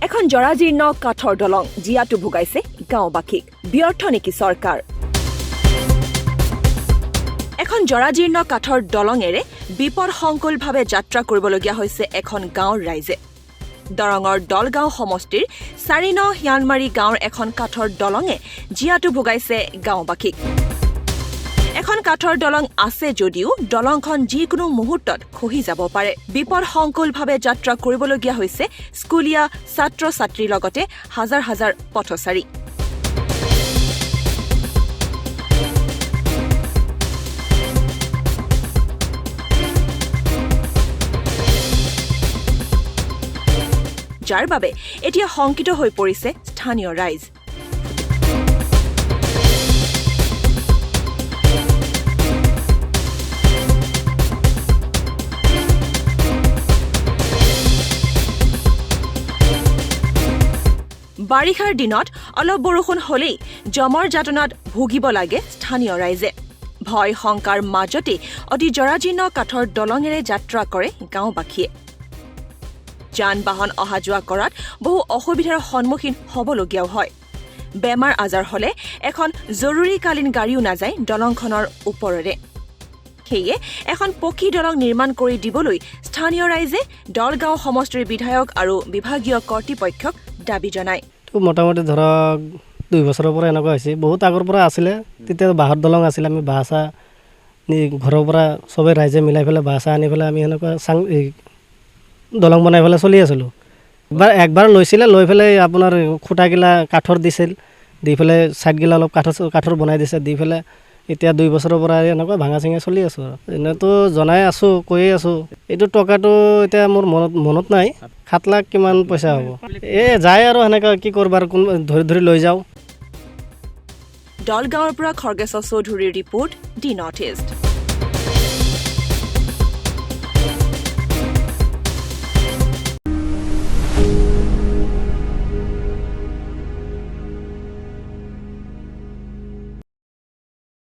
এখন জৰাজীৰ্ণ কাঠৰ দলং জিয়াটো ভুগাইছে গাঁওবাসীক ব্যৰ্থ নেকি চৰকাৰ এখন জৰাজীৰ্ণ কাঠৰ দলঙেৰে বিপদসংকুলভাৱে যাত্ৰা কৰিবলগীয়া হৈছে এখন গাঁৱৰ ৰাইজে দৰঙৰ দলগাঁও সমষ্টিৰ ৪ নং হিয়ানমাৰী গাঁৱৰ এখন কাঠৰ দলঙে জিয়াটো ভুগাইছে গাঁওবাসীক এখন কাঠৰ দলং আছে যদিও দলংখন যিকোনো মুহূৰ্তত খহি যাব পাৰে বিপদসংকুলভাৱে যাত্ৰা কৰিবলগীয়া হৈছে স্কুলীয়া ছাত্ৰ-ছাত্ৰীৰ লগতে হাজাৰ হাজাৰ পথচাৰী যাৰ বাবে এতিয়া শংকিত হৈ পৰিছে স্থানীয় ৰাইজ বাৰিষাৰ দিনত অলপ বৰষুণ হলেই জমৰ যাতনাত ভুগিব লাগে স্থানীয় ৰাইজে ভয় শংকাৰ মাজতে অতি জৰাজীৰ্ণ কাঠৰ দলঙেৰে যাত্ৰা কৰে গাঁওবাসীয়ে যান-বাহন অহা যোৱা কৰাত বহু অসুবিধাৰ সন্মুখীন হ'বলগীয়াও হয় বেমাৰ আজাৰ হলে এখন জৰুৰীকালীন গাড়ীও নাযায় দলংখনৰ ওপৰেৰে সেয়ে এখন পকী দলং নিৰ্মাণ কৰি দিবলৈ স্থানীয় ৰাইজে দলগাঁও সমষ্টিৰ বিধায়ক আৰু বিভাগীয় কৰ্তৃপক্ষক দাবী জনায় মোটামুটি ধৰক 2 বছৰৰ পৰা এনেকুৱা হৈছে বহুত আগৰ পৰা আছিলে তেতিয়া বাঁহৰ দলং আছিল আমি বাঁহচা ঘৰৰ পৰা সবে ৰাইজে মিলাই পেলাই বাঁহচা আনি পেলাই আমি এনেকুৱা দলং বনাই পেলাই চলি আছিলোঁ একবাৰ লৈছিলে লৈ পেলাই আপোনাৰ খুঁটাগিলা কাঠৰ দিছিল দি পেলাই ছাইডগিলা অলপ কাঠৰ বনাই দিছে দি পেলাই এতিয়া 2 বছৰৰ পৰা এনেকুৱা ভাঙা চিঙা চলি আছোঁ আৰু এনেতো জনাই আছোঁ কৈয়ে আছোঁ এইটো টকাটো এতিয়া মোৰ মনত নাই 7 লাখ কিমান পইচা হ'ব যায় আৰু সেনেকুৱা কি কৰবাৰ কোন ধৰি লৈ যাওঁ দলগাঁৱৰ পৰা খৰ্গেশ্বৰ চৌধুৰীৰ ৰিপৰ্ট দি নৰ্থ ইষ্ট